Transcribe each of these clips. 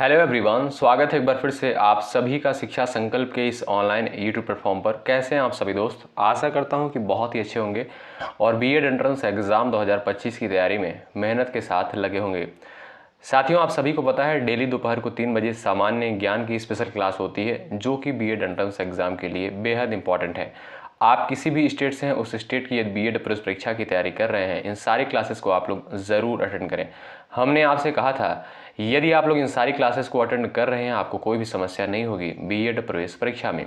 Hello everyone, स्वागत है एक बार फिर से आप सभी का शिक्षा संकल्प के इस ऑनलाइन यूट्यूब प्लेटफॉर्म पर। कैसे हैं आप सभी दोस्त? आशा करता हूं कि बहुत ही अच्छे होंगे और बीएड एंट्रेंस एग्ज़ाम 2025 की तैयारी में मेहनत के साथ लगे होंगे। साथियों, आप सभी को पता है डेली दोपहर को 3 बजे सामान्य ज्ञान की स्पेशल क्लास होती है जो कि बीएड एंट्रेंस एग्ज़ाम के लिए बेहद इंपॉर्टेंट है। आप किसी भी स्टेट से हैं, उस स्टेट की यदि बीएड प्रवेश परीक्षा की तैयारी कर रहे हैं, इन सारी क्लासेस को आप लोग ज़रूर अटेंड करें। हमने आपसे कहा था यदि आप लोग इन सारी क्लासेस को अटेंड कर रहे हैं, आपको कोई भी समस्या नहीं होगी बीएड प्रवेश परीक्षा में।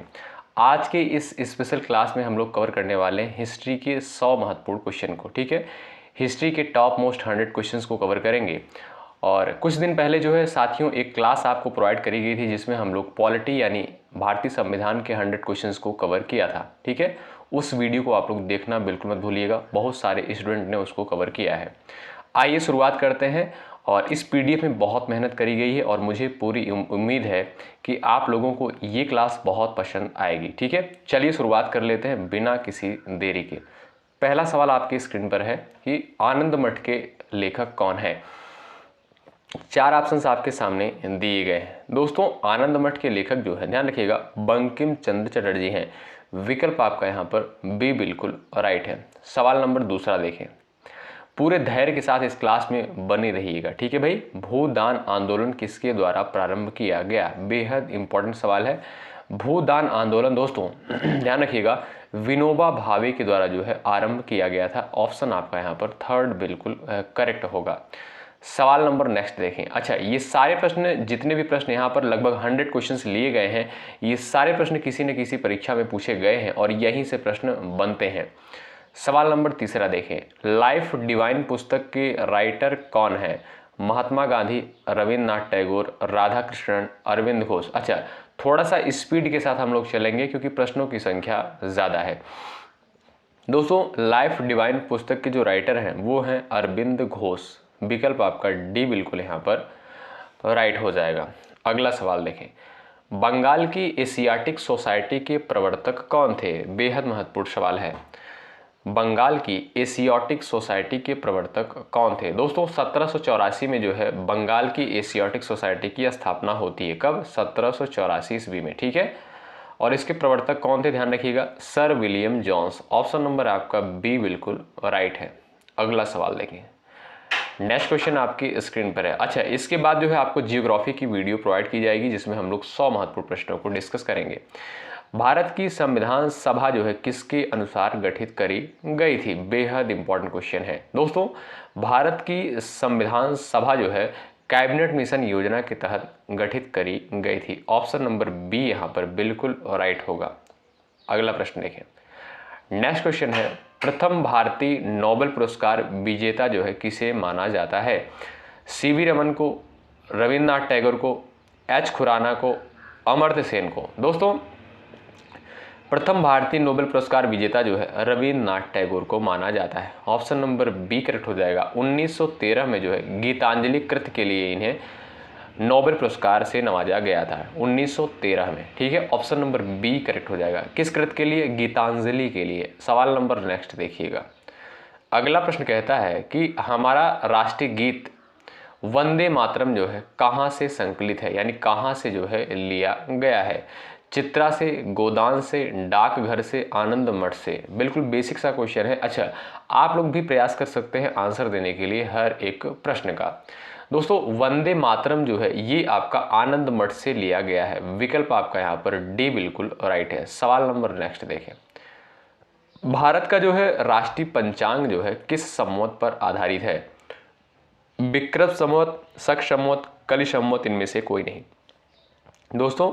आज के इस स्पेशल क्लास में हम लोग कवर करने वाले हैं हिस्ट्री के 100 महत्वपूर्ण क्वेश्चन को। ठीक है, हिस्ट्री के टॉप मोस्ट 100 क्वेश्चंस को कवर करेंगे। और कुछ दिन पहले जो है साथियों एक क्लास आपको प्रोवाइड करी गई थी जिसमें हम लोग पॉलिटी यानी भारतीय संविधान के 100 क्वेश्चंस को कवर किया था। ठीक है, उस वीडियो को आप लोग देखना बिल्कुल मत भूलिएगा, बहुत सारे स्टूडेंट ने उसको कवर किया है। आइए शुरुआत करते हैं। और इस पीडीएफ में बहुत मेहनत करी गई है और मुझे पूरी उम्मीद है कि आप लोगों को ये क्लास बहुत पसंद आएगी। ठीक है, चलिए शुरुआत कर लेते हैं बिना किसी देरी के। पहला सवाल आपकी स्क्रीन पर है कि आनंद मठ के लेखक कौन है। 4 ऑप्शंस आपके सामने दिए गए हैं। दोस्तों, आनंद मठ के लेखक जो है, ध्यान रखिएगा, बंकिम चंद्र चटर्जी हैं। विकल्प आपका यहाँ पर बी बिल्कुल राइट है। सवाल नंबर दूसरा देखें। पूरे धैर्य के साथ इस क्लास में बने रहिएगा। ठीक है भाई, भूदान आंदोलन किसके द्वारा प्रारंभ किया गया? बेहद इंपॉर्टेंट सवाल है। भूदान आंदोलन दोस्तों ध्यान रखिएगा, विनोबा भावे के द्वारा जो है आरंभ किया गया था। ऑप्शन आपका यहाँ पर थर्ड बिल्कुल करेक्ट होगा। सवाल नंबर नेक्स्ट देखें। अच्छा, ये सारे प्रश्न, जितने भी प्रश्न यहाँ पर लगभग 100 क्वेश्चंस लिए गए हैं, ये सारे प्रश्न किसी न किसी परीक्षा में पूछे गए हैं और यहीं से प्रश्न बनते हैं। सवाल नंबर तीसरा देखें। लाइफ डिवाइन पुस्तक के राइटर कौन है? महात्मा गांधी, रविन्द्रनाथ टैगोर, राधा कृष्णन, अरविंद घोष। अच्छा, थोड़ा सा स्पीड के साथ हम लोग चलेंगे क्योंकि प्रश्नों की संख्या ज़्यादा है। दोस्तों, लाइफ डिवाइन पुस्तक के जो राइटर हैं वो हैं अरविंद घोष। विकल्प आपका डी बिल्कुल यहाँ पर राइट हो जाएगा। अगला सवाल देखें। बंगाल की एशियाटिक सोसाइटी के प्रवर्तक कौन थे? बेहद महत्वपूर्ण सवाल है। बंगाल की एशियाटिक सोसाइटी के प्रवर्तक कौन थे? दोस्तों, 1784 में जो है बंगाल की एशियाटिक सोसाइटी की स्थापना होती है। कब? 1784 ईस्वी में। ठीक है, और इसके प्रवर्तक कौन थे? ध्यान रखिएगा, sir William Jones. Option number आपका बी बिल्कुल राइट है। अगला सवाल देखें। नेक्स्ट क्वेश्चन आपकी स्क्रीन पर है। अच्छा, इसके बाद जो है आपको जियोग्राफी की वीडियो प्रोवाइड की जाएगी जिसमें हम लोग 100 महत्वपूर्ण प्रश्नों को डिस्कस करेंगे। भारत की संविधान सभा जो है किसके अनुसार गठित करी गई थी? बेहद इंपॉर्टेंट क्वेश्चन है दोस्तों। भारत की संविधान सभा जो है कैबिनेट मिशन योजना के तहत गठित करी गई थी। ऑप्शन नंबर बी यहाँ पर बिल्कुल राइट होगा। अगला प्रश्न देखें। नेक्स्ट क्वेश्चन है, प्रथम भारतीय नोबेल पुरस्कार विजेता जो है किसे माना जाता है? सीवी रमन को, रविन्द्रनाथ टैगोर को, एच खुराना को, अमर्त्य सेन को। दोस्तों, प्रथम भारतीय नोबेल पुरस्कार विजेता जो है रविन्द्रनाथ टैगोर को माना जाता है। ऑप्शन नंबर बी करेक्ट हो जाएगा। 1913 में जो है गीतांजलि कृत के लिए इन्हें नोबेल पुरस्कार से नवाजा गया था, 1913 में। ठीक है, ऑप्शन नंबर बी करेक्ट हो जाएगा। किस कृत के लिए? गीतांजलि के लिए। सवाल नंबर नेक्स्ट देखिएगा। अगला प्रश्न कहता है कि हमारा राष्ट्रीय गीत वंदे मातरम जो है कहाँ से संकलित है, यानी कहाँ से जो है लिया गया है? चित्रा से, गोदान से, डाकघर से, आनंद मठ से। बिल्कुल बेसिक सा क्वेश्चन है। अच्छा, आप लोग भी प्रयास कर सकते हैं आंसर देने के लिए हर एक प्रश्न का। दोस्तों, वंदे मातरम जो है ये आपका आनंद मठ से लिया गया है। विकल्प आपका यहाँ पर डी बिल्कुल राइट है। सवाल नंबर नेक्स्ट देखें। भारत का जो है राष्ट्रीय पंचांग जो है किस संवत पर आधारित है? विक्रम संवत, शक संवत, कलि संवत, इनमें से कोई नहीं। दोस्तों,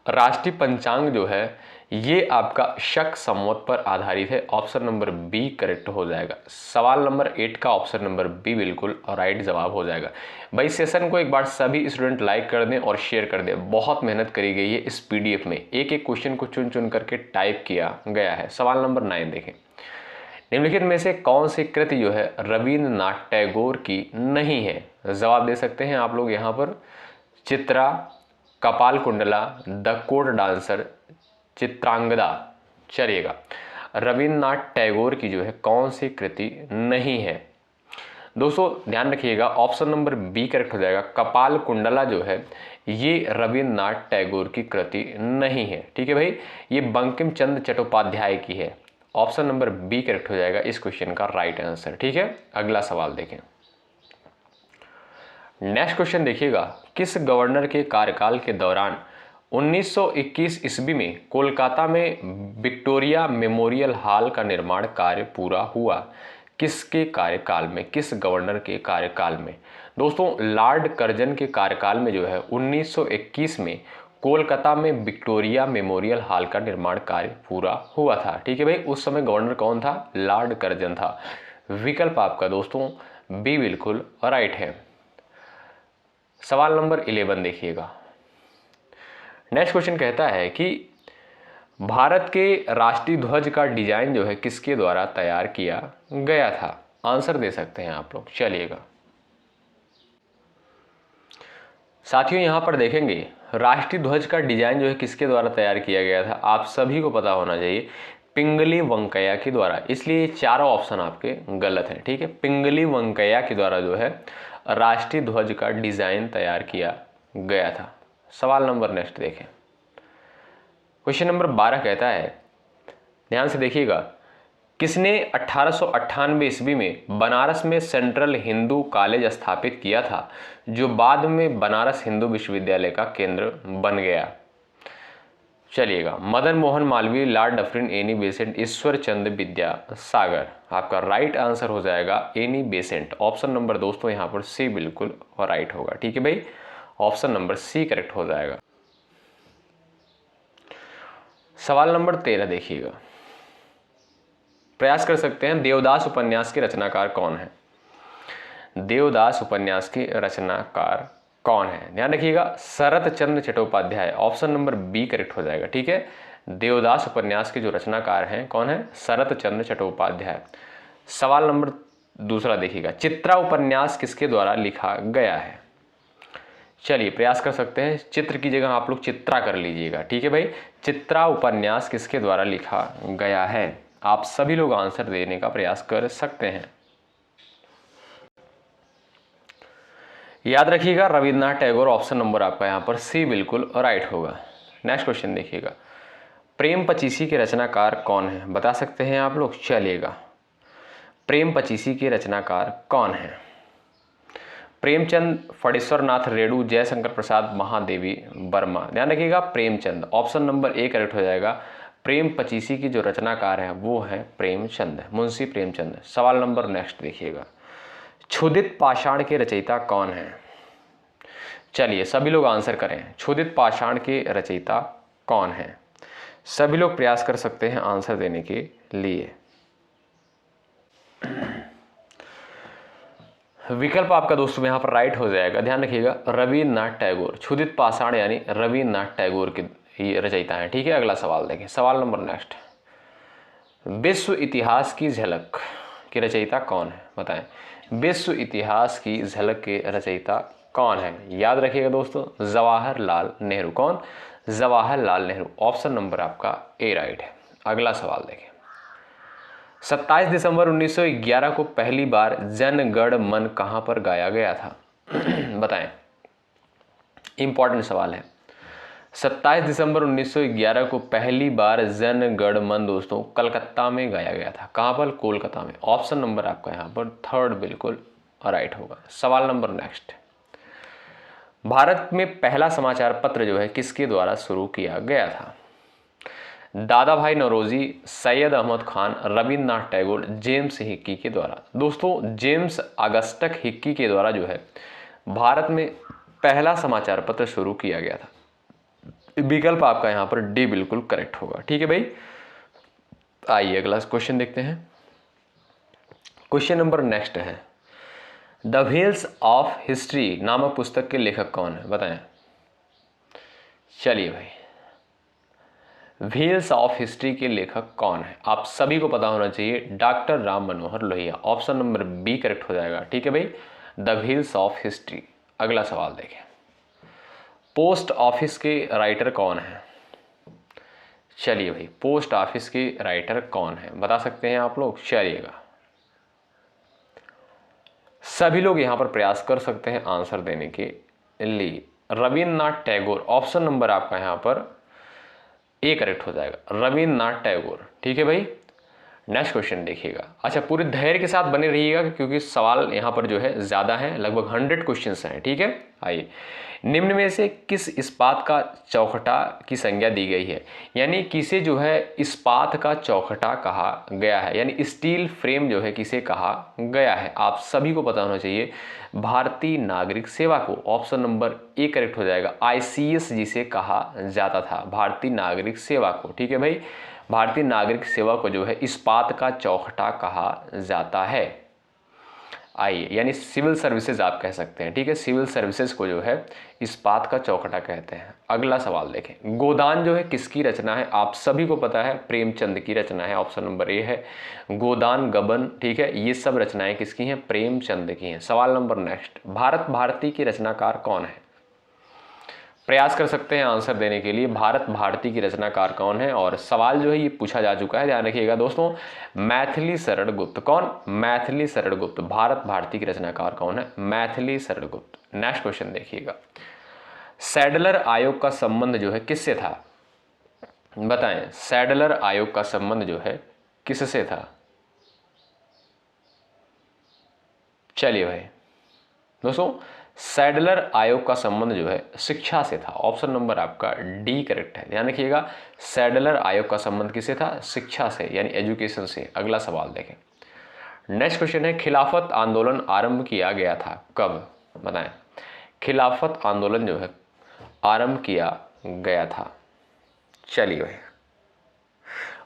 राष्ट्रीय पंचांग जो है ये आपका शक संवत पर आधारित है। ऑप्शन नंबर बी करेक्ट हो जाएगा। सवाल नंबर 8 का ऑप्शन नंबर बी बिल्कुल राइट जवाब हो जाएगा। भाई, सेशन को एक बार सभी स्टूडेंट लाइक कर दें और शेयर कर दें। बहुत मेहनत करी गई है इस पीडीएफ में, एक एक क्वेश्चन को चुन चुन करके टाइप किया गया है। सवाल नंबर 9 देखें। निम्नलिखित में से कौन सी कृति जो है रविन्द्रनाथ टैगोर की नहीं है? जवाब दे सकते हैं आप लोग यहाँ पर। चित्रा, कपाल Kundla, the court dancer, Chitrangada. चलिएगा, रविन्द्रनाथ टैगोर की जो है कौन सी कृति नहीं है? दोस्तों ध्यान रखिएगा, ऑप्शन नंबर बी करेक्ट हो जाएगा। कपाल कुंडला जो है ये रविन्द्रनाथ टैगोर की कृति नहीं है, ठीक है भाई, ये बंकिम चंद्र चट्टोपाध्याय की है। ऑप्शन नंबर बी करेक्ट हो जाएगा इस क्वेश्चन का राइट आंसर, ठीक है। अगला सवाल देखें। नेक्स्ट क्वेश्चन देखिएगा, किस गवर्नर के कार्यकाल के दौरान 1921 ईस्वी में कोलकाता में विक्टोरिया मेमोरियल हॉल का निर्माण कार्य पूरा हुआ? किसके कार्यकाल में, किस गवर्नर के कार्यकाल में? दोस्तों लॉर्ड कर्जन के कार्यकाल में जो है 1921 में कोलकाता में विक्टोरिया मेमोरियल हॉल का निर्माण कार्य पूरा हुआ था, ठीक है भाई। उस समय गवर्नर कौन था? लॉर्ड कर्जन था। विकल्प आपका दोस्तों बी बिल्कुल राइट है। सवाल नंबर 11 देखिएगा। नेक्स्ट क्वेश्चन कहता है कि भारत के राष्ट्रीय ध्वज का डिजाइन जो है किसके द्वारा तैयार किया गया था? आंसर दे सकते हैं आप लोग, चलिएगा। साथियों यहां पर देखेंगे राष्ट्रीय ध्वज का डिजाइन जो है किसके द्वारा तैयार किया गया था, आप सभी को पता होना चाहिए, पिंगली वेंकैया के द्वारा। इसलिए चारों ऑप्शन आपके गलत हैं, ठीक है। पिंगली वेंकैया के द्वारा जो है राष्ट्रीय ध्वज का डिजाइन तैयार किया गया था। सवाल नंबर नेक्स्ट देखें। क्वेश्चन नंबर 12 कहता है, ध्यान से देखिएगा, किसने 1898 ईस्वी में बनारस में सेंट्रल हिंदू कॉलेज स्थापित किया था, जो बाद में बनारस हिंदू विश्वविद्यालय का केंद्र बन गया? चलिएगा, Madan Mohan Malviya, Lord Dufferin, Annie Besant, Ishwar Chandra Vidyasagar. आपका राइट आंसर हो जाएगा एनी बेसेंट। ऑप्शन नंबर दोस्तों यहाँ पर सी बिल्कुल राइट होगा, ठीक है भाई। ऑप्शन नंबर सी करेक्ट हो जाएगा। सवाल नंबर 13 देखिएगा, प्रयास कर सकते हैं, देवदास उपन्यास के रचनाकार कौन है? देवदास उपन्यास के रचनाकार कौन है? ध्यान रखिएगा, Sharat Chandra Chattopadhyay. Option number B correct हो जाएगा, ठीक है। देवदास उपन्यास के जो रचनाकार हैं कौन है? शरत चंद्र चट्टोपाध्याय। सवाल नंबर दूसरा देखिएगा, चित्रा उपन्यास किसके द्वारा लिखा गया है? चलिए प्रयास कर सकते हैं, चित्र की जगह आप लोग चित्रा कर लीजिएगा, ठीक है भाई। चित्रा उपन्यास किसके द्वारा लिखा गया है? आप सभी लोग आंसर देने का प्रयास कर सकते हैं। याद रखिएगा रविन्द्रनाथ टैगोर। ऑप्शन नंबर आपका यहाँ पर सी बिल्कुल राइट होगा। नेक्स्ट क्वेश्चन देखिएगा, प्रेम पचीसी के रचनाकार कौन है? बता सकते हैं आप लोग, चलिएगा। प्रेम पचीसी के रचनाकार कौन है? प्रेमचंद, फणीश्वर नाथ रेणु, जयशंकर प्रसाद, महादेवी वर्मा। ध्यान रखिएगा Premchand. Option number A correct हो जाएगा। प्रेम पचीसी की जो रचनाकार है वो है प्रेमचंद, मुंशी प्रेमचंद। सवाल नंबर नेक्स्ट देखिएगा, क्षुधित पाषाण के रचयिता कौन है? चलिए सभी लोग आंसर करें, क्षुधित पाषाण के रचयिता कौन है? सभी लोग प्रयास कर सकते हैं आंसर देने के लिए। विकल्प आपका दोस्तों यहाँ पर राइट हो जाएगा। ध्यान रखिएगा रविन्द्रनाथ टैगोर, क्षुधित पाषाण यानी रविन्द्रनाथ टैगोर के रचयिता हैं, ठीक है। अगला सवाल देखें, सवाल नंबर नेक्स्ट, विश्व इतिहास की झलक के रचयिता कौन है? बताएं, विश्व इतिहास की झलक के रचयिता कौन है? याद रखिएगा दोस्तों जवाहरलाल नेहरू। कौन? जवाहरलाल नेहरू। ऑप्शन नंबर आपका ए राइट है। अगला सवाल देखें, 27 दिसंबर 1911 को पहली बार जन गण मन कहां पर गाया गया था? बताएं, इंपॉर्टेंट सवाल है। 27 दिसंबर 1911 को पहली बार जन गण मन दोस्तों कलकत्ता में गाया गया था। कहां पर? कोलकाता में। ऑप्शन नंबर आपका यहां पर थर्ड बिल्कुल राइट होगा। सवाल नंबर नेक्स्ट, भारत में पहला समाचार पत्र जो है किसके द्वारा शुरू किया गया था? दादा भाई नौरोजी, सैयद अहमद खान, रविन्द्रनाथ टैगोर, जेम्स हिक्की के द्वारा। दोस्तों जेम्स अगस्टक हिक्की के द्वारा जो है भारत में पहला समाचार पत्र शुरू किया गया था। विकल्प आपका यहां पर डी बिल्कुल करेक्ट होगा, ठीक है भाई। आइए अगला क्वेश्चन देखते हैं। क्वेश्चन नंबर नेक्स्ट है, द व्हील्स ऑफ हिस्ट्री नामक पुस्तक के लेखक कौन है? बताएं। चलिए भाई, व्हील्स ऑफ हिस्ट्री के लेखक कौन है? आप सभी को पता होना चाहिए, doctor Ram Manohar Lohia. Option number B correct हो जाएगा, ठीक है भाई, द व्हील्स ऑफ हिस्ट्री। अगला सवाल देखें, पोस्ट ऑफिस के राइटर कौन है? चलिए भाई, पोस्ट ऑफिस के राइटर कौन है? बता सकते हैं आप लोग, चलिएगा। सभी लोग यहाँ पर प्रयास कर सकते हैं आंसर देने के लिए। रविन्द्रनाथ टैगोर, ऑप्शन नंबर आपका यहाँ पर ए करेक्ट हो जाएगा, रविन्द्रनाथ टैगोर। ठीक है भाई, नेक्स्ट क्वेश्चन देखिएगा। अच्छा, पूरे धैर्य के साथ बने रहिएगा क्योंकि सवाल यहाँ पर जो है ज़्यादा है, लगभग 100 क्वेश्चंस हैं। ठीक है, आइए, निम्न में से किस इस्पात का चौखटा की संज्ञा दी गई है? यानी किसे जो है इस्पात का चौखटा कहा गया है, यानी स्टील फ्रेम जो है किसे कहा गया है? आप सभी को पता होना चाहिए, भारतीय नागरिक सेवा को। ऑप्शन नंबर ए करेक्ट हो जाएगा, ICS जिसे कहा जाता था, भारतीय नागरिक सेवा को। ठीक है भाई, भारतीय नागरिक सेवा को जो है इस्पात का चौखटा कहा जाता है। आइए, यानी सिविल सर्विसेज आप कह सकते हैं। ठीक है, सिविल सर्विसेज को जो है इस्पात का चौखटा कहते हैं। अगला सवाल देखें, गोदान जो है किसकी रचना है? आप सभी को पता है, प्रेमचंद की रचना है। ऑप्शन नंबर ए है, गोदान, गबन। ठीक है, ये सब रचनाएं किसकी हैं? प्रेमचंद की हैं। सवाल नंबर नेक्स्ट, भारत भारती की रचनाकार कौन है? प्रयास कर सकते हैं आंसर देने के लिए, भारत भारती की रचनाकार कौन है? और सवाल जो है ये पूछा जा चुका है, ध्यान रखिएगा दोस्तों, मैथिली शरण गुप्त। कौन? मैथिली शरण गुप्त। भारत भारती की रचनाकार कौन है? मैथिली शरण गुप्त। नेक्स्ट क्वेश्चन देखिएगा, सैडलर आयोग का संबंध जो है किससे था? बताएं, सैडलर आयोग का संबंध जो है किससे था? चलिए भाई दोस्तों, सैडलर आयोग का संबंध जो है शिक्षा से था। ऑप्शन नंबर आपका डी करेक्ट है। ध्यान रखिएगा, सैडलर आयोग का संबंध किससे था? शिक्षा से, यानी एजुकेशन से। अगला सवाल देखें, नेक्स्ट क्वेश्चन है, खिलाफत आंदोलन आरंभ किया गया था कब? बताएं, खिलाफत आंदोलन जो है आरंभ किया गया था। चलिए भाई,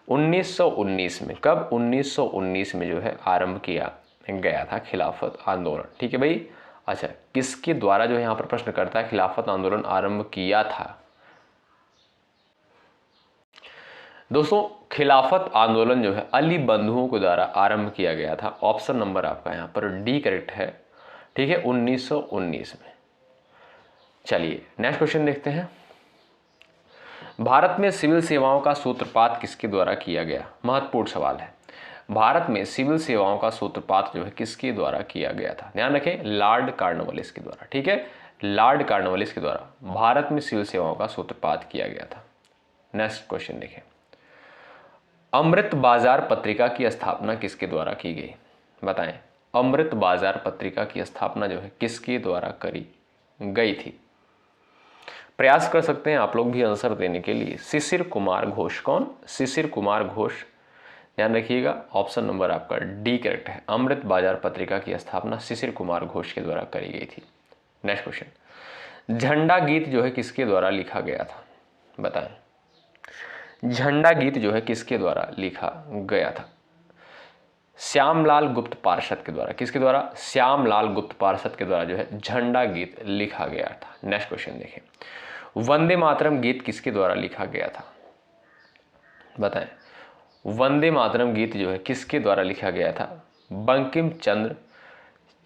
1919 में। कब? 1919 में जो है आरंभ किया गया था खिलाफत आंदोलन। ठीक है भाई। अच्छा, किसके द्वारा जो है यहाँ पर प्रश्न करता है खिलाफत आंदोलन आरंभ किया था? दोस्तों, खिलाफत आंदोलन जो है अली बंधुओं के द्वारा आरंभ किया गया था। ऑप्शन नंबर आपका यहाँ पर डी करेक्ट है। ठीक है, 1919 में। चलिए नेक्स्ट क्वेश्चन देखते हैं, भारत में सिविल सेवाओं का सूत्रपात किसके द्वारा किया गया? महत्वपूर्ण सवाल है। भारत में सिविल सेवाओं का सूत्रपात जो है किसके द्वारा किया गया था? ध्यान रखें, लॉर्ड कॉर्नवालिस के द्वारा। ठीक है, लॉर्ड कॉर्नवालिस के द्वारा भारत में सिविल सेवाओं का सूत्रपात किया गया था। नेक्स्ट क्वेश्चन देखें, अमृत बाजार पत्रिका की स्थापना किसके द्वारा की गई? बताएं, अमृत बाजार पत्रिका की स्थापना जो है किसके द्वारा करी गई थी? प्रयास कर सकते हैं आप लोग भी आंसर देने के लिए। शिशिर कुमार घोष। कौन? शिशिर कुमार घोष। ध्यान रखिएगा, ऑप्शन नंबर आपका डी करेक्ट है। अमृत बाजार पत्रिका की स्थापना शिशिर कुमार घोष के द्वारा करी गई थी। नेक्स्ट क्वेश्चन, झंडा गीत जो है किसके द्वारा लिखा गया था? बताएं, झंडा गीत जो है किसके द्वारा लिखा गया था? श्यामलाल गुप्त पार्षद के द्वारा। किसके द्वारा? श्यामलाल गुप्त पार्षद के द्वारा जो है झंडा गीत लिखा गया था। नेक्स्ट क्वेश्चन देखें, वंदे मातरम गीत किसके द्वारा लिखा गया था? बताएं, वंदे मातरम गीत जो है किसके द्वारा लिखा गया था? बंकिम चंद्र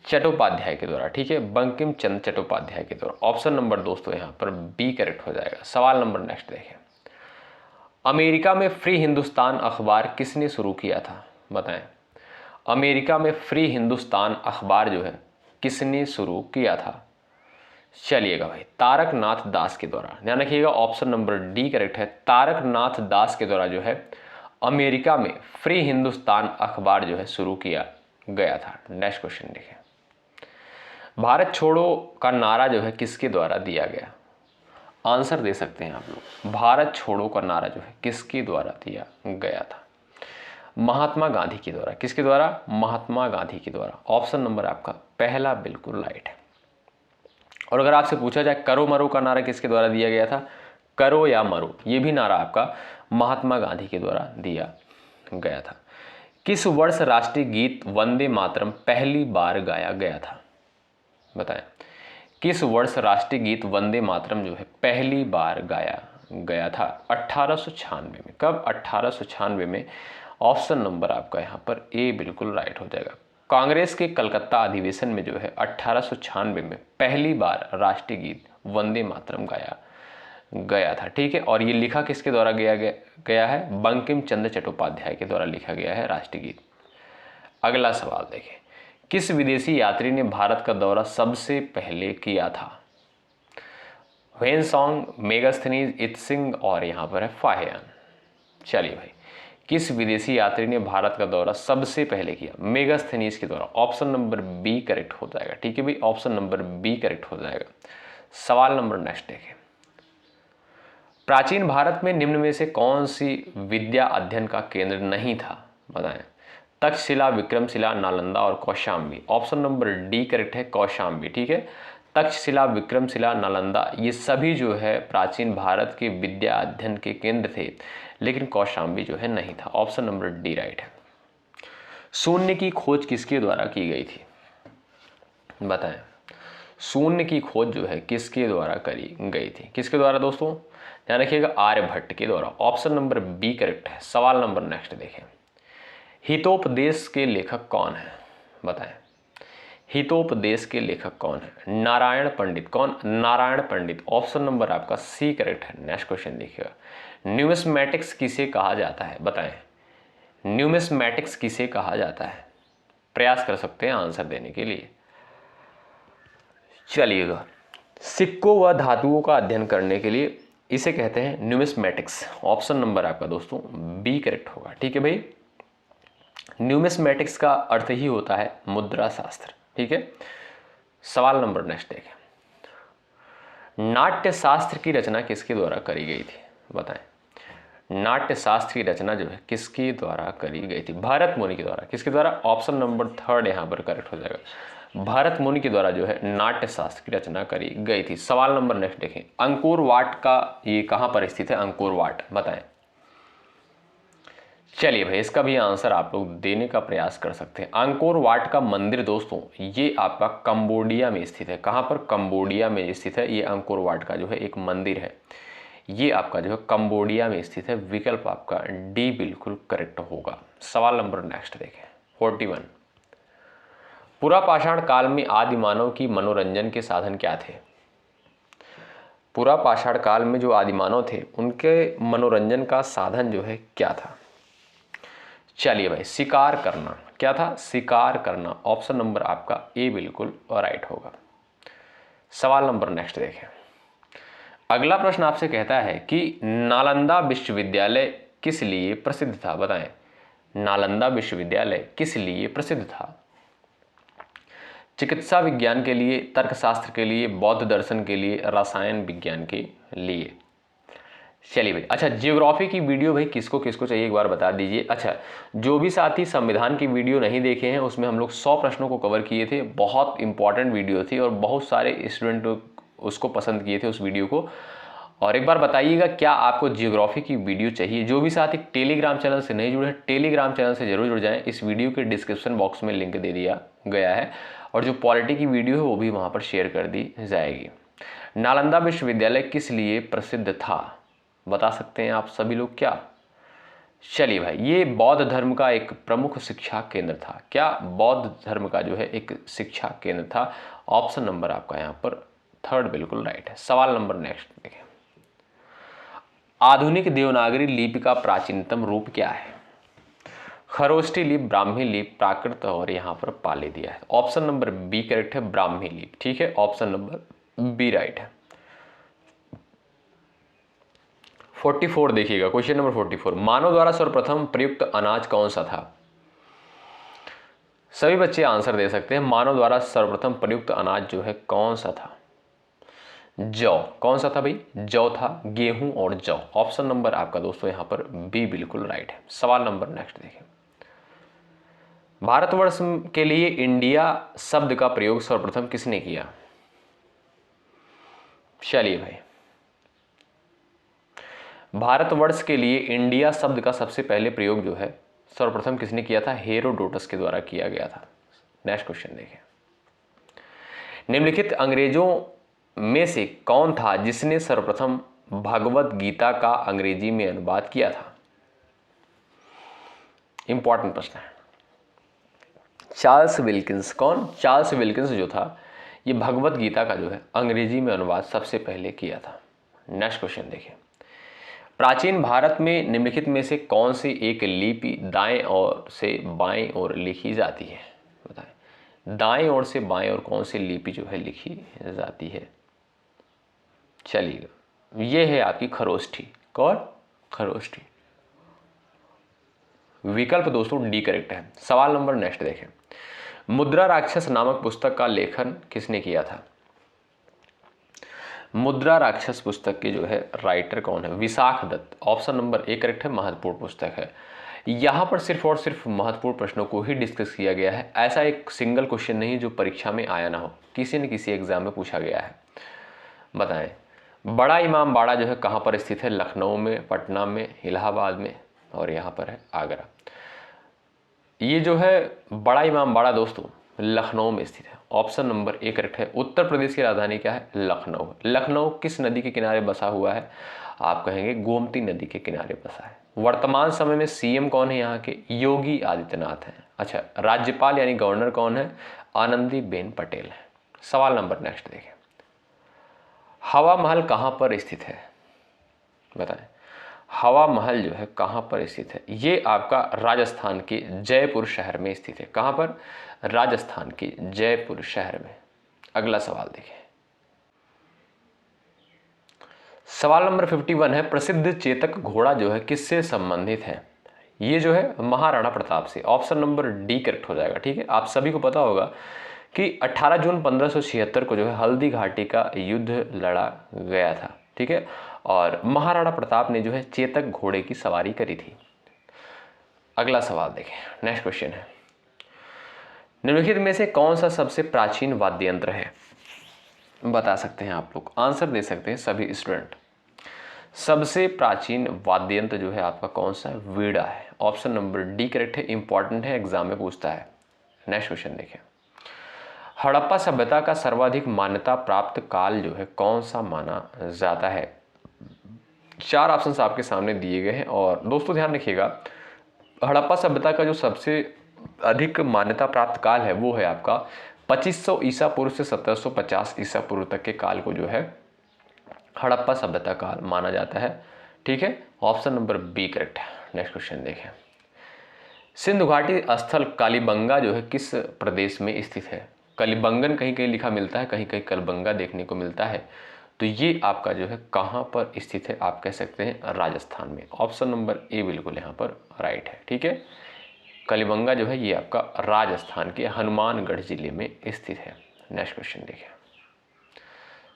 चट्टोपाध्याय के द्वारा। ठीक है, बंकिम चंद्र चट्टोपाध्याय के द्वारा। ऑप्शन नंबर दोस्तों यहाँ पर बी करेक्ट हो जाएगा। सवाल नंबर नेक्स्ट देखें, अमेरिका में फ्री हिंदुस्तान अखबार किसने शुरू किया था? बताएं, अमेरिका में फ्री हिंदुस्तान अखबार जो है किसने शुरू किया था? चलिएगा भाई, तारक नाथ दास के द्वारा। ध्यान रखिएगा, ऑप्शन नंबर डी करेक्ट है। तारक नाथ दास के द्वारा जो है अमेरिका में फ्री हिंदुस्तान अखबार जो है शुरू किया गया था। नेक्स्ट क्वेश्चन देखें, भारत छोड़ो का नारा जो है किसके द्वारा दिया गया? आंसर दे सकते हैं आप लोग। भारत छोड़ो का नारा जो है किसके द्वारा दिया गया था? महात्मा गांधी के द्वारा। किसके द्वारा? महात्मा गांधी के द्वारा। ऑप्शन नंबर आपका पहला बिल्कुल राइट है। और अगर आपसे पूछा जाए करो मरो का नारा किसके द्वारा दिया गया था? करो या मरो, ये भी नारा आपका महात्मा गांधी के द्वारा दिया गया था। किस वर्ष राष्ट्रीय गीत वंदे मातरम पहली बार गाया गया था? बताएं, किस वर्ष राष्ट्रीय गीत वंदे मातरम जो है पहली बार गाया गया था? 1896 में। कब? 1896 में। ऑप्शन नंबर आपका यहाँ पर ए बिल्कुल राइट हो जाएगा। कांग्रेस के कलकत्ता अधिवेशन में जो है 1896 में पहली बार राष्ट्रीय गीत वंदे मातरम गाया गया था। ठीक है, और ये लिखा किसके द्वारा गया है? बंकिम चंद्र चट्टोपाध्याय के द्वारा लिखा गया है राष्ट्रीय गीत। अगला सवाल देखें, किस विदेशी यात्री ने भारत का दौरा सबसे पहले किया था? वेनसोंग, मेगास्थनीज, इत्सिंग और यहाँ पर है फाहियान। चलिए भाई, किस विदेशी यात्री ने भारत का दौरा सबसे पहले किया? मेगास्थनीज के द्वारा। ऑप्शन नंबर बी करेक्ट हो जाएगा। ठीक है भाई, ऑप्शन नंबर बी करेक्ट हो जाएगा। सवाल नंबर नेक्स्ट देखें। प्राचीन भारत में निम्न में से कौन सी विद्या अध्ययन का केंद्र नहीं था? बताएं। तक्षशिला, विक्रमशिला, नालंदा और Kaushambi. Option number D correct है, कौशाम्बी। ठीक है, तक्षशिला, विक्रमशिला, नालंदा ये सभी जो है प्राचीन भारत के विद्या अध्ययन के केंद्र थे, लेकिन कौशाम्बी जो है नहीं था। ऑप्शन नंबर डी राइट है। शून्य की खोज किसके द्वारा की गई थी? बताएं। शून्य की खोज जो है किसके द्वारा करी गई थी? किसके द्वारा दोस्तों? ध्यान रखिएगा, आर्यभट्ट के द्वारा। ऑप्शन नंबर बी करेक्ट है। सवाल नंबर नेक्स्ट देखें। हितोपदेश के लेखक कौन है? बताएं। हितोपदेश के लेखक कौन है? नारायण पंडित। कौन? नारायण पंडित। ऑप्शन नंबर आपका सी करेक्ट है। नेक्स्ट क्वेश्चन देखिएगा। न्यूमिस्मैटिक्स किसे कहा जाता है? बताएं। न्यूमिस्मैटिक्स किसे कहा जाता है? प्रयास कर सकते हैं आंसर देने के लिए। चलिएगा, सिक्कों व धातुओं का अध्ययन करने के लिए इसे कहते हैं न्यूमिस्मैटिक्स। ऑप्शन नंबर आपका दोस्तों बी करेक्ट होगा। ठीक है भाई, न्यूमिस्मैटिक्स का अर्थ ही होता है मुद्रा शास्त्र। ठीक है, सवाल नंबर नेक्स्ट देखें। नाट्य शास्त्र की रचना किसके द्वारा करी गई थी? बताएं। नाट्य शास्त्र की रचना जो है किसके द्वारा करी गई थी? भरत मुनि के द्वारा। किसके द्वारा? ऑप्शन नंबर थर्ड यहाँ पर करेक्ट हो जाएगा। भरत मुनि के द्वारा जो है नाट्य शास्त्र की रचना करी गई थी। सवाल नंबर नेक्स्ट देखें। अंकोर वाट का ये कहाँ पर स्थित है? अंकोर वाट बताएं। चलिए भाई, इसका भी आंसर आप लोग देने का प्रयास कर सकते हैं। अंकोर वाट का मंदिर दोस्तों ये आपका कंबोडिया में स्थित है। कहाँ पर? कंबोडिया में स्थित है। ये अंकोर वाट का जो है एक मंदिर है, ये आपका जो है कंबोडिया में स्थित है। विकल्प आपका डी बिल्कुल करेक्ट होगा। सवाल नंबर नेक्स्ट देखें। 41। पुरापाषाण काल में आदि मानव की मनोरंजन के साधन क्या थे? पुरापाषाण काल में जो आदि मानव थे उनके मनोरंजन का साधन जो है क्या था? चलिए भाई, शिकार करना। क्या था? शिकार करना। ऑप्शन नंबर आपका ए बिल्कुल राइट होगा। सवाल नंबर नेक्स्ट देखें। अगला प्रश्न आपसे कहता है कि नालंदा विश्वविद्यालय किस लिए प्रसिद्ध था? बताएं। नालंदा विश्वविद्यालय किस लिए प्रसिद्ध था? चिकित्सा विज्ञान के लिए, तर्कशास्त्र के लिए, बौद्ध दर्शन के लिए, रसायन विज्ञान के लिए। चलिए भाई, अच्छा जियोग्राफी की वीडियो भाई किसको किसको चाहिए एक बार बता दीजिए। अच्छा, जो भी साथी संविधान की वीडियो नहीं देखे हैं उसमें हम लोग 100 प्रश्नों को कवर किए थे। बहुत इंपॉर्टेंट वीडियो थी और बहुत सारे स्टूडेंट उसको पसंद किए थे उस वीडियो को। और एक बार बताइएगा क्या आपको जियोग्राफी की वीडियो चाहिए। जो भी साथी टेलीग्राम चैनल से नहीं जुड़े हैं, टेलीग्राम चैनल से जरूर जुड़ जाएं। इस वीडियो के डिस्क्रिप्शन बॉक्स में लिंक दे दिया गया है और जो पॉलिटी की वीडियो है वो भी वहाँ पर शेयर कर दी जाएगी। नालंदा विश्वविद्यालय किस लिए प्रसिद्ध था? बता सकते हैं आप सभी लोग क्या? चलिए भाई, ये बौद्ध धर्म का एक प्रमुख शिक्षा केंद्र था। क्या? बौद्ध धर्म का जो है एक शिक्षा केंद्र था। ऑप्शन नंबर आपका यहाँ पर थर्ड बिल्कुल राइट है। सवाल नंबर नेक्स्ट देखें। आधुनिक देवनागरी लिपि का प्राचीनतम रूप क्या है? खरोष्ठी लिपि, ब्राह्मी लिपि, प्राकृत और यहाँ पर पाली दिया है। ऑप्शन नंबर बी करेक्ट है, ब्राह्मी लिपि। ठीक है, ऑप्शन नंबर बी राइट है। 44 देखिएगा, क्वेश्चन नंबर 44। मानव द्वारा सर्वप्रथम प्रयुक्त अनाज कौन सा था? सभी बच्चे आंसर दे सकते हैं। मानव द्वारा सर्वप्रथम प्रयुक्त अनाज जो है कौन सा था? जौ। कौन सा था भाई? जौ था, गेहूं और जौ। ऑप्शन नंबर आपका दोस्तों यहां पर बी बिल्कुल राइट है। सवाल नंबर नेक्स्ट देखें। भारतवर्ष के लिए इंडिया शब्द का प्रयोग सर्वप्रथम किसने किया? चलिए भाई, भारतवर्ष के लिए इंडिया शब्द का सबसे पहले प्रयोग जो है सर्वप्रथम किसने किया था? हेरोडोटस के द्वारा किया गया था। नेक्स्ट क्वेश्चन देखें। निम्नलिखित अंग्रेजों में से कौन था जिसने सर्वप्रथम भगवत गीता का अंग्रेजी में अनुवाद किया था? इंपॉर्टेंट प्रश्न है। Charles Wilkins. कौन? चार्ल्स विल्किंस जो था ये भगवत गीता का जो है अंग्रेजी में अनुवाद सबसे पहले किया था। नेक्स्ट क्वेश्चन देखें। प्राचीन भारत में निम्नलिखित में से कौन सी एक लिपि दाएं ओर से बाएं ओर लिखी जाती है? बताएं। दाएं ओर से बाएं ओर कौन सी लिपि जो है लिखी जाती है? चलिए, ये है आपकी खरोष्ठी। कौन? खरोष्ठी। विकल्प दोस्तों डी करेक्ट है। सवाल नंबर नेक्स्ट देखें। मुद्रा राक्षस नामक पुस्तक का लेखन किसने किया था? मुद्रा राक्षस पुस्तक के जो है राइटर कौन है? Vishakhadatta. Option number A correct है, महत्वपूर्ण पुस्तक है। यहाँ पर सिर्फ और सिर्फ महत्वपूर्ण प्रश्नों को ही डिस्कस किया गया है। ऐसा एक सिंगल क्वेश्चन नहीं जो परीक्षा में आया ना हो, किसी न किसी एग्जाम में पूछा गया है। बताएं, बड़ा इमाम बाड़ा जो है कहाँ पर स्थित है? लखनऊ में, पटना में, इलाहाबाद में, और यहाँ पर है आगरा। ये जो है बड़ा इमाम बाड़ा दोस्तों लखनऊ में स्थित है। ऑप्शन नंबर ए करेक्ट है। उत्तर प्रदेश की राजधानी क्या है? लखनऊ। लखनऊ किस नदी के किनारे बसा हुआ है? आप कहेंगे गोमती नदी के किनारे बसा है। वर्तमान समय में सीएम कौन है यहाँ के? योगी आदित्यनाथ हैं। अच्छा, राज्यपाल यानी गवर्नर कौन है? आनंदीबेन पटेल है। सवाल नंबर नेक्स्ट देखें। हवा महल कहाँ पर स्थित है? बताएं, हवा महल जो है कहाँ पर स्थित है? ये आपका राजस्थान के जयपुर शहर में स्थित है। कहाँ पर? राजस्थान के जयपुर शहर में। अगला सवाल देखें। सवाल नंबर 51 है, प्रसिद्ध चेतक घोड़ा जो है किससे संबंधित है? ये जो है महाराणा प्रताप से। ऑप्शन नंबर डी करेक्ट हो जाएगा। ठीक है, आप सभी को पता होगा कि 18 जून 1576 को जो है हल्दी घाटी का युद्ध लड़ा गया था। ठीक है, और महाराणा प्रताप ने जो है चेतक घोड़े की सवारी करी थी। अगला सवाल देखें, नेक्स्ट क्वेश्चन है, निम्नलिखित में से कौन सा सबसे प्राचीन वाद्य यंत्र है? बता सकते हैं आप लोग, आंसर दे सकते हैं सभी स्टूडेंट। सबसे प्राचीन वाद्य यंत्र जो है आपका कौन सा है? वीणा है। ऑप्शन नंबर डी करेक्ट है, इंपॉर्टेंट है, एग्जाम में पूछता है। नेक्स्ट क्वेश्चन देखें। हड़प्पा सभ्यता का सर्वाधिक मान्यता प्राप्त काल जो है कौन सा माना जाता है? 4 ऑप्शंस आपके सामने दिए गए हैं, और दोस्तों ध्यान रखिएगा, हड़प्पा सभ्यता का जो सबसे अधिक मान्यता प्राप्त काल है वो है आपका 2500 ईसा पूर्व से 1750 ईसा पूर्व तक के काल को जो है हड़प्पा सभ्यता काल माना जाता है। ठीक है, ऑप्शन नंबर बी करेक्ट है। नेक्स्ट क्वेश्चन देखें। सिंधु घाटी स्थल कालीबंगा जो है किस प्रदेश में स्थित है? कलिबंगन कहीं कहीं लिखा मिलता है, कहीं कहीं कलबंगा देखने को मिलता है, तो ये आपका जो है कहाँ पर स्थित है? आप कह सकते हैं राजस्थान में। ऑप्शन नंबर ए बिल्कुल यहाँ पर राइट है। ठीक है, कलिबंगा जो है ये आपका राजस्थान के हनुमानगढ़ जिले में स्थित है। नेक्स्ट क्वेश्चन देखें।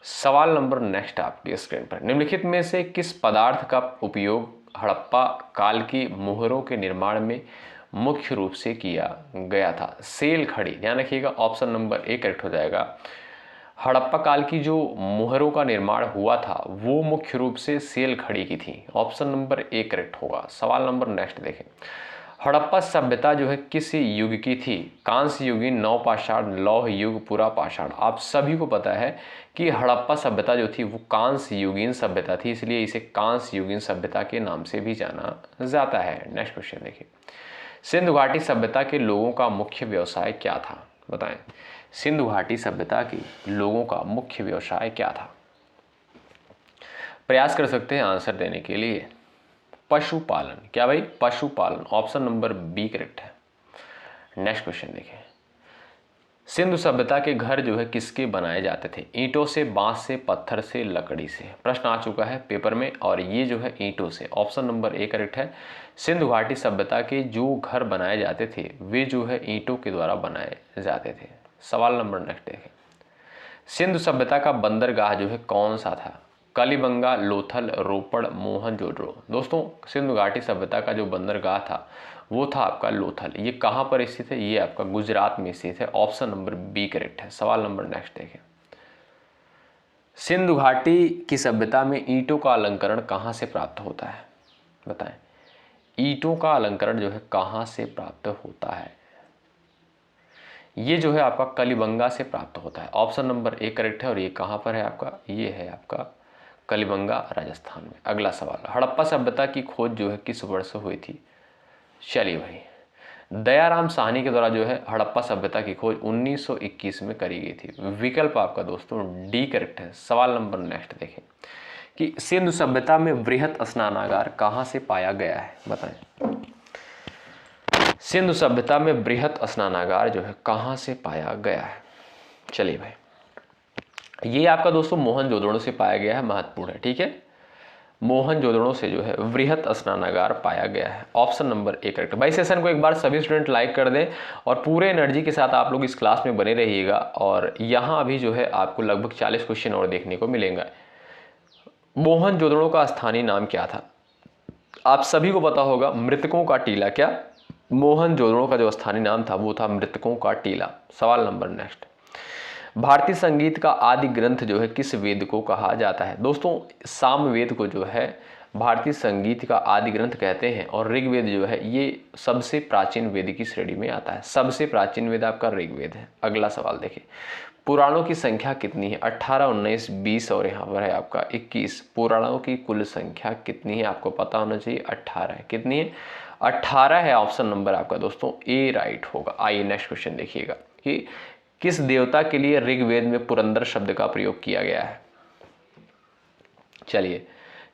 सवाल नंबर नेक्स्ट आपकी स्क्रीन पर, निम्नलिखित में से किस पदार्थ का उपयोग हड़प्पा काल की मोहरों के निर्माण में मुख्य रूप से किया गया था? सेल खड़ी। ध्यान रखिएगा, ऑप्शन नंबर ए करेक्ट हो जाएगा। हड़प्पा काल की जो मोहरों का निर्माण हुआ था वो मुख्य रूप से सेल खड़ी की थी। ऑप्शन नंबर ए करेक्ट होगा। सवाल नंबर नेक्स्ट देखें। हड़प्पा सभ्यता जो है किस युग की थी? कांस्य युगीन, नवपाषाण, लौह युग, पुरा पाषाण। आप सभी को पता है कि हड़प्पा सभ्यता जो थी वो कांस्य युगीन सभ्यता थी, इसलिए इसे कांस्य युगीन सभ्यता के नाम से भी जाना जाता है। नेक्स्ट क्वेश्चन देखिए। सिंधु घाटी सभ्यता के लोगों का मुख्य व्यवसाय क्या था? बताएं, सिंधु घाटी सभ्यता के लोगों का मुख्य व्यवसाय क्या था? प्रयास कर सकते हैं आंसर देने के लिए। पशुपालन। क्या भाई? पशुपालन। ऑप्शन नंबर बी करेक्ट है। नेक्स्ट क्वेश्चन देखें। सिंधु सभ्यता के घर जो है किसके बनाए जाते थे? ईंटों से, बांस से, पत्थर से, लकड़ी से। प्रश्न आ चुका है पेपर में, और ये जो है ईंटों से। ऑप्शन नंबर ए करेक्ट है। सिंधु घाटी सभ्यता के जो घर बनाए जाते थे वे जो है ईंटों के द्वारा बनाए जाते थे। सवाल नंबर नेक्स्ट देखें। सिंधु सभ्यता का बंदरगाह जो है कौन सा था? कलिबंगा, लोथल, रोपड़, मोहनजोदड़ो। दोस्तों सिंधु घाटी सभ्यता का जो बंदरगाह था वो था आपका लोथल। ये कहाँ पर स्थित है? ये आपका गुजरात में स्थित है। ऑप्शन नंबर बी करेक्ट है। सवाल नंबर नेक्स्ट देखें। सिंधु घाटी की सभ्यता में ईंटों का अलंकरण कहाँ से प्राप्त होता है? बताएं, ईंटों का अलंकरण जो है कहाँ से प्राप्त होता है? ये जो है आपका कलिबंगा से प्राप्त होता है। ऑप्शन नंबर ए करेक्ट है, और ये कहाँ पर है आपका? ये है आपका कलिबंगा, राजस्थान में। अगला सवाल, हड़प्पा सभ्यता की खोज जो है किस वर्ष हुई थी? चलिए भाई, दयाराम साहनी के द्वारा जो है हड़प्पा सभ्यता की खोज 1921 में करी गई थी। विकल्प आपका दोस्तों डी करेक्ट है। सवाल नंबर नेक्स्ट देखें कि सिंधु सभ्यता में वृहत स्नानागार कहाँ से पाया गया है? बताएं, सिंधु सभ्यता में बृहत स्नानागार जो है कहाँ से पाया गया है? चलिए भाई, ये आपका दोस्तों मोहनजोदड़ो से पाया गया है, महत्वपूर्ण है। ठीक है, मोहनजोदड़ो से जो है वृहत स्नानागार पाया गया है। Option number A correct. भाई सेशन को एक बार सभी स्टूडेंट लाइक कर दें और पूरे एनर्जी के साथ आप लोग इस क्लास में बने रहिएगा। और यहाँ अभी जो है आपको लगभग 40 क्वेश्चन और देखने को मिलेंगे। मोहनजोदड़ो का स्थानीय नाम क्या था? आप सभी को पता होगा, मृतकों का टीला। क्या? मोहनजोदड़ो का जो स्थानीय नाम था वो था मृतकों का टीला। सवाल नंबर नेक्स्ट, भारतीय संगीत का आदि ग्रंथ जो है किस वेद को कहा जाता है? दोस्तों सामवेद को जो है भारतीय संगीत का आदि ग्रंथ कहते हैं। और ऋग्वेद जो है ये सबसे प्राचीन वेद की श्रेणी में आता है। सबसे प्राचीन वेद आपका ऋग्वेद है। अगला सवाल देखिए, पुराणों की संख्या कितनी है? 18, 19, 20 और यहाँ पर है आपका 21। पुराणों की कुल संख्या कितनी है? आपको पता होना चाहिए 18 है। कितनी है? 18 है। ऑप्शन नंबर आपका दोस्तों ए राइट होगा। आइए नेक्स्ट क्वेश्चन देखिएगा कि किस देवता के लिए ऋग्वेद में पुरंदर शब्द का प्रयोग किया गया है? चलिए,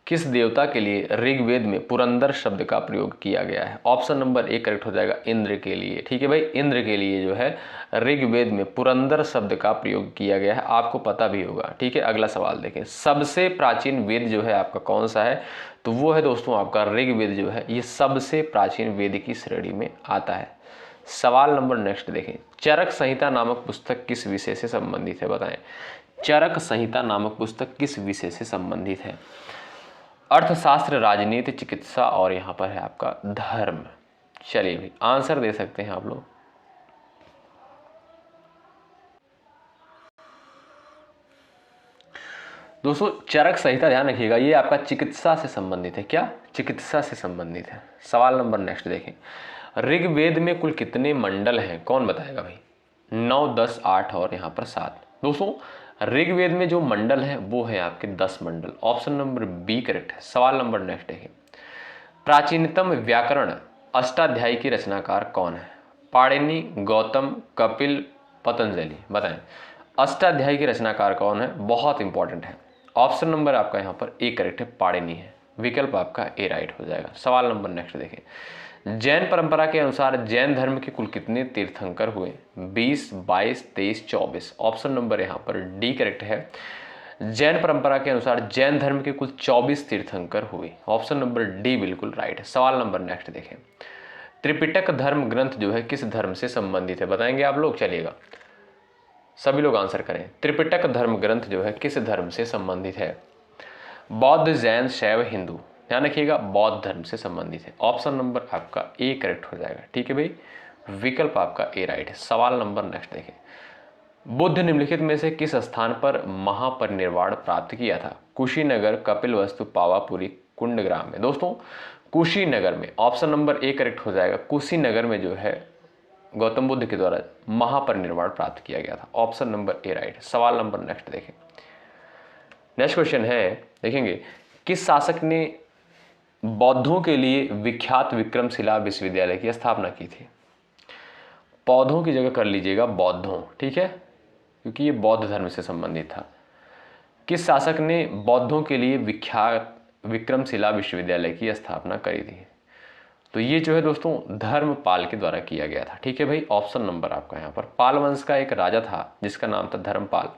किस देवता के लिए ऋग्वेद में पुरंदर शब्द का प्रयोग किया गया है? ऑप्शन नंबर ए करेक्ट हो जाएगा, इंद्र के लिए। ठीक है भाई, इंद्र के लिए जो है ऋग्वेद में पुरंदर शब्द का प्रयोग किया गया है, आपको पता भी होगा। ठीक है, अगला सवाल देखें, सबसे प्राचीन वेद जो है आपका कौन सा है? तो वो है दोस्तों आपका ऋग्वेद जो है ये सबसे प्राचीन वेद की श्रेणी में आता है। सवाल नंबर नेक्स्ट देखें, चरक संहिता नामक पुस्तक किस विषय से संबंधित है? बताएं, चरक संहिता नामक पुस्तक किस विषय से संबंधित है? अर्थशास्त्र, राजनीति, चिकित्सा और यहाँ पर है आपका धर्म। चलिए भाई, आंसर दे सकते हैं आप लोग। दोस्तों चरक संहिता ध्यान रखिएगा, ये आपका चिकित्सा से संबंधित है। क्या? चिकित्सा से संबंधित है। सवाल नंबर नेक्स्ट देखें, ऋग्वेद में कुल कितने मंडल हैं? कौन बताएगा भाई? 9, 10, 8 और यहाँ पर 7। दोस्तों ऋग्वेद में जो मंडल है वो है आपके 10 मंडल। ऑप्शन नंबर बी करेक्ट है। सवाल नंबर नेक्स्ट देखें, प्राचीनतम व्याकरण अष्टाध्यायी की रचनाकार कौन है? पाणिनि, गौतम, कपिल, पतंजलि। बताएं, अष्टाध्यायी की रचनाकार कौन है? बहुत इंपॉर्टेंट है। ऑप्शन नंबर आपका यहाँ पर ए करेक्ट है, पाणिनि है। विकल्प आपका ए राइट हो जाएगा। सवाल नंबर नेक्स्ट देखें, जैन परंपरा के अनुसार जैन धर्म के कुल कितने तीर्थंकर हुए? 20, 22, 23, 24। ऑप्शन नंबर यहाँ पर डी करेक्ट है। जैन परंपरा के अनुसार जैन धर्म के कुल 24 तीर्थंकर हुए। ऑप्शन नंबर डी बिल्कुल राइट है। सवाल नंबर नेक्स्ट देखें, त्रिपिटक धर्म ग्रंथ जो है किस धर्म से संबंधित है? बताएंगे आप लोग। चलिएगा, सभी लोग आंसर करें। त्रिपिटक धर्म ग्रंथ जो है किस धर्म से संबंधित है? बौद्ध, जैन, शैव, हिंदू। ध्यान रखिएगा, बौद्ध धर्म से संबंधित है। ऑप्शन नंबर आपका ए करेक्ट हो जाएगा। ठीक है भाई, विकल्प आपका ए राइट है। सवाल नंबर नेक्स्ट देखें, बुद्ध निम्नलिखित में से किस स्थान पर महापरिनिर्वाण प्राप्त किया था? कुशीनगर, कपिलवस्तु, पावापुरी, कुंडग्राम में। दोस्तों कुशीनगर में। ऑप्शन नंबर ए करेक्ट हो जाएगा। कुशीनगर में जो है गौतम बुद्ध के द्वारा महापरिनिर्वाण प्राप्त किया गया था। ऑप्शन नंबर ए राइट। सवाल नंबर नेक्स्ट देखें, नेक्स्ट क्वेश्चन है, देखेंगे, किस शासक ने बौद्धों के लिए विख्यात विक्रमशिला विश्वविद्यालय की स्थापना की थी? पौधों की जगह कर लीजिएगा बौद्धों। ठीक है, क्योंकि ये बौद्ध धर्म से संबंधित था। किस शासक ने बौद्धों के लिए विख्यात विक्रमशिला विश्वविद्यालय की स्थापना करी थी? तो ये जो है दोस्तों धर्मपाल के द्वारा किया गया था। ठीक है भाई, ऑप्शन नंबर आपका यहाँ पर, पाल वंश का एक राजा था जिसका नाम था धर्मपाल,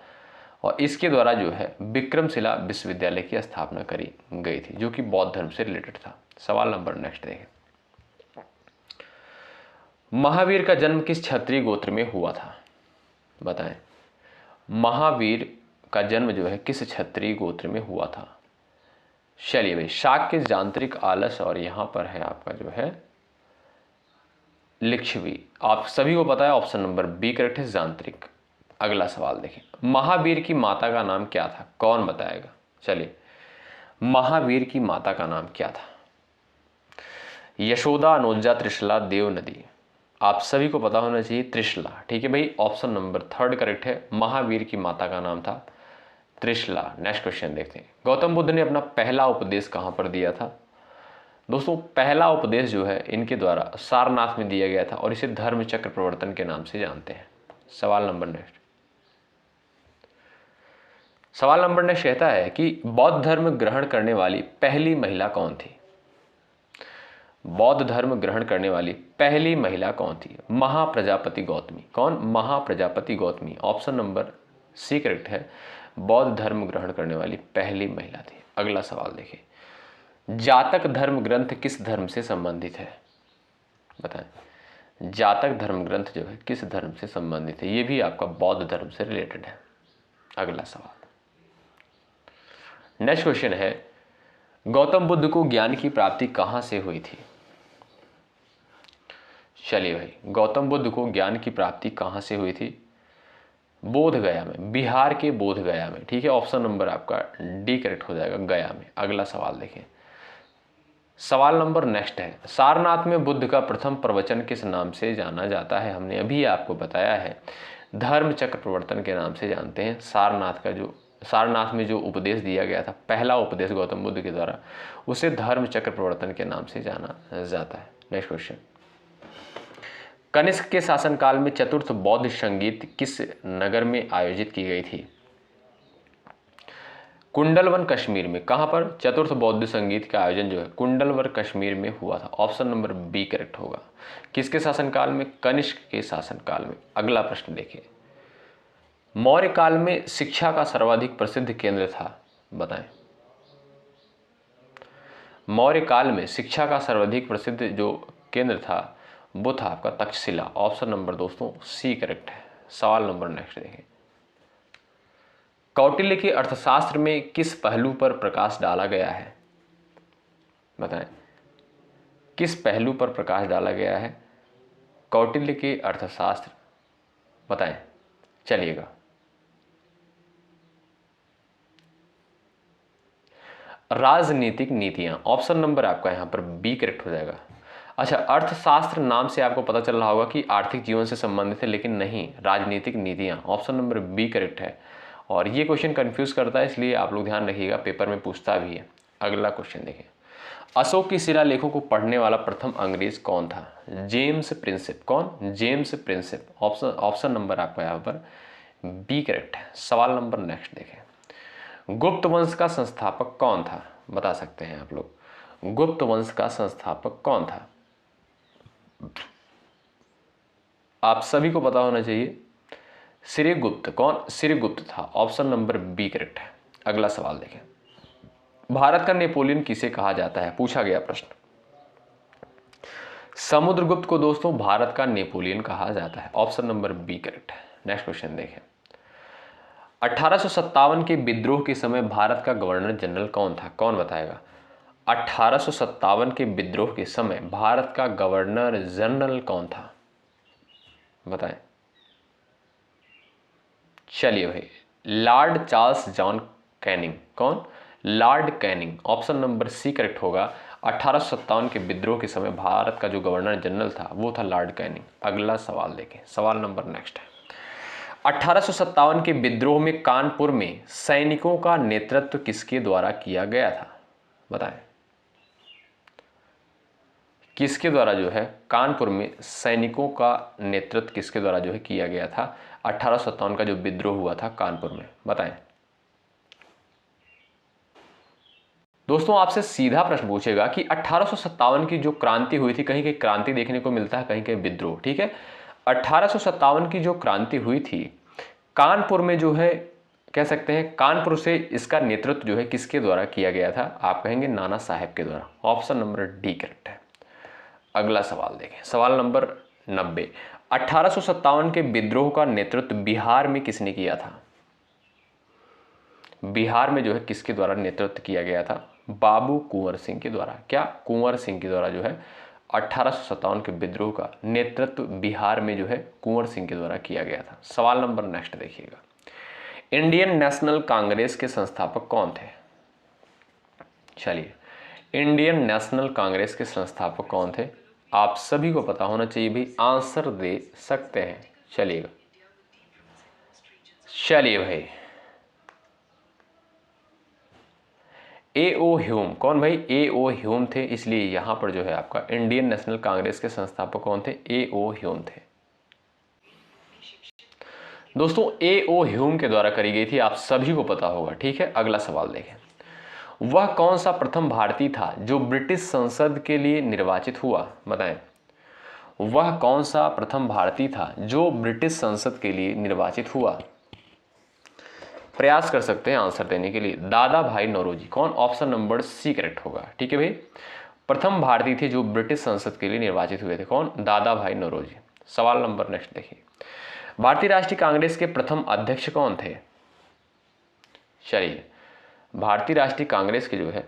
और इसके द्वारा जो है विक्रमशिला विश्वविद्यालय की स्थापना करी गई थी, जो कि बौद्ध धर्म से रिलेटेड था। सवाल नंबर नेक्स्ट देखें, महावीर का जन्म किस क्षत्रिय गोत्र में हुआ था? बताएं, महावीर का जन्म जो है किस क्षत्रिय गोत्र में हुआ था? चलिए भाई, शाक्य, जांत्रिक, आलस और यहां पर है आपका जो है लिच्छवी। आप सभी को पता है ऑप्शन नंबर बी करेक्ट है, जांत्रिक। अगला सवाल देखें, महावीर की माता का नाम क्या था? कौन बताएगा? चलिए, महावीर की माता का नाम क्या था? यशोदा, अनुजा, त्रिशला, देवनदी। आप सभी को पता होना चाहिए त्रिशला। ठीक है भाई, ऑप्शन नंबर थर्ड करेक्ट है। महावीर की माता का नाम था त्रिशला। नेक्स्ट क्वेश्चन देखते हैं, गौतम बुद्ध ने अपना पहला उपदेश कहां पर दिया था? दोस्तों पहला उपदेश जो है इनके द्वारा सारनाथ में दिया गया था, और इसे धर्म चक्र प्रवर्तन के नाम से जानते हैं। सवाल नंबर नेक्स्ट, सवाल नंबर नेक्स्ट कहता है कि बौद्ध धर्म ग्रहण करने वाली पहली महिला कौन थी? बौद्ध धर्म ग्रहण करने वाली पहली महिला कौन थी? महाप्रजापति गौतमी। कौन? Mahaprajapati Gautami. Option number C correct है, बौद्ध धर्म ग्रहण करने वाली पहली महिला थी। अगला सवाल देखिए, जातक धर्म ग्रंथ किस धर्म से संबंधित है? बताएं, जातक धर्म ग्रंथ जो है किस धर्म से संबंधित है? ये भी आपका बौद्ध धर्म से रिलेटेड है। अगला सवाल, नेक्स्ट क्वेश्चन है, गौतम बुद्ध को ज्ञान की प्राप्ति कहां से हुई थी? चलिए भाई, गौतम बुद्ध को ज्ञान की प्राप्ति कहां से हुई थी? बोध गया में, बिहार के बोध गया में। ठीक है, ऑप्शन नंबर आपका डी करेक्ट हो जाएगा, गया में। अगला सवाल देखें, सवाल नंबर नेक्स्ट है, सारनाथ में बुद्ध का प्रथम प्रवचन किस नाम से जाना जाता है? हमने अभी आपको बताया है, धर्म चक्र प्रवर्तन के नाम से जानते हैं। सारनाथ में जो उपदेश दिया गया था, पहला उपदेश गौतम बुद्ध के द्वारा, उसे धर्म चक्र प्रवर्तन के नाम से जाना जाता है। नेक्स्ट क्वेश्चन, कनिष्क के शासनकाल में चतुर्थ बौद्ध संगीत किस नगर में आयोजित की गई थी? कुंडलवन कश्मीर में। कहां पर? चतुर्थ बौद्ध संगीत का आयोजन जो है कुंडलवन कश्मीर में हुआ था। ऑप्शन नंबर बी करेक्ट होगा। किसके शासनकाल में? कनिष्क के शासनकाल में। अगला प्रश्न देखिए, मौर्य काल में शिक्षा का सर्वाधिक प्रसिद्ध केंद्र था? बताएं, मौर्य काल में शिक्षा का सर्वाधिक प्रसिद्ध जो केंद्र था वो था आपका तक्षशिला। ऑप्शन नंबर दोस्तों सी करेक्ट है। सवाल नंबर नेक्स्ट देखें, कौटिल्य के अर्थशास्त्र में किस पहलू पर प्रकाश डाला गया है? बताएं, किस पहलू पर प्रकाश डाला गया है कौटिल्य के अर्थशास्त्र? बताएं, चलिएगा, राजनीतिक नीतियां। ऑप्शन नंबर आपका यहां पर बी करेक्ट हो जाएगा। अच्छा, अर्थशास्त्र नाम से आपको पता चल रहा होगा कि आर्थिक जीवन से संबंधित है, लेकिन नहीं, राजनीतिक नीतियां। ऑप्शन नंबर बी करेक्ट है। और ये क्वेश्चन कंफ्यूज करता है, इसलिए आप लोग ध्यान रखिएगा, पेपर में पूछता भी है। अगला क्वेश्चन देखिए, अशोक की शिलालेखों को पढ़ने वाला प्रथम अंग्रेज कौन था? James Prinsep. कौन? James Prinsep. ऑप्शन नंबर आपका यहाँ पर बी करेक्ट है। सवाल नंबर नेक्स्ट देखें, गुप्त वंश का संस्थापक कौन था? बता सकते हैं आप लोग, गुप्त वंश का संस्थापक कौन था? आप सभी को पता होना चाहिए, श्रीगुप्त। कौन? श्रीगुप्त था। ऑप्शन नंबर बी करेक्ट है। अगला सवाल देखें, भारत का नेपोलियन किसे कहा जाता है? पूछा गया प्रश्न। समुद्रगुप्त को दोस्तों भारत का नेपोलियन कहा जाता है। ऑप्शन नंबर बी करेक्ट है। नेक्स्ट क्वेश्चन देखें, 1857 के विद्रोह के समय भारत का गवर्नर जनरल कौन था? कौन बताएगा? 1857 के विद्रोह के समय भारत का गवर्नर जनरल कौन था? बताएं, चलिए भाई, लॉर्ड चार्ल्स जॉन कैनिंग। कौन? Lord Canning. Option number C correct होगा। 1857 के विद्रोह के समय भारत का जो गवर्नर जनरल था वो था लॉर्ड कैनिंग। अगला सवाल देखें, सवाल नंबर नेक्स्ट है, 1857 के विद्रोह में कानपुर में सैनिकों का नेतृत्व किसके द्वारा किया गया था? बताएं, किसके द्वारा जो है कानपुर में सैनिकों का नेतृत्व किसके द्वारा जो है किया गया था? 1857 का जो विद्रोह हुआ था कानपुर में, बताएं। दोस्तों आपसे सीधा प्रश्न पूछेगा कि 1857 की जो क्रांति हुई थी, कहीं कहीं क्रांति देखने को मिलता है, कहीं कहीं विद्रोह। ठीक है, 1857 की जो क्रांति हुई थी कानपुर में जो है, कह सकते हैं कानपुर से इसका नेतृत्व जो है किसके द्वारा किया गया था? आप कहेंगे नाना साहेब के द्वारा। ऑप्शन नंबर डी करेक्ट है। अगला सवाल देखें, सवाल नंबर 90, 1857 के विद्रोह का नेतृत्व बिहार में किसने किया था? बिहार में जो है किसके द्वारा नेतृत्व किया गया था? बाबू कुंवर सिंह के द्वारा। क्या? कुंवर सिंह के द्वारा जो है 1857 के विद्रोह का नेतृत्व बिहार में जो है कुंवर सिंह के द्वारा किया गया था। सवाल नंबर नेक्स्ट देखिएगा, इंडियन नेशनल कांग्रेस के संस्थापक कौन थे? चलिए, इंडियन नेशनल कांग्रेस के संस्थापक कौन थे? आप सभी को पता होना चाहिए भाई, आंसर दे सकते हैं। चलिएगा, चलिए भाई, ए.ओ. ह्यूम। कौन भाई? ए.ओ. ह्यूम थे, इसलिए यहां पर जो है आपका इंडियन नेशनल कांग्रेस के संस्थापक कौन थे? ए.ओ. ह्यूम थे। दोस्तों ए.ओ. ह्यूम के द्वारा करी गई थी, आप सभी को पता होगा। ठीक है, अगला सवाल देखें, वह कौन सा प्रथम भारतीय था जो ब्रिटिश संसद के लिए निर्वाचित हुआ? बताएं। वह कौन सा प्रथम भारतीय था जो ब्रिटिश संसद के लिए निर्वाचित हुआ? प्रयास कर सकते हैं आंसर देने के लिए। दादा भाई नौरोजी। कौन? ऑप्शन नंबर सी करेक्ट होगा। ठीक है भाई, प्रथम भारतीय थे जो ब्रिटिश संसद के लिए निर्वाचित हुए थे। कौन? दादा भाई नौरोजी। सवाल नंबर नेक्स्ट देखिए, भारतीय राष्ट्रीय कांग्रेस के प्रथम अध्यक्ष कौन थे? चलिए, भारतीय राष्ट्रीय कांग्रेस के जो है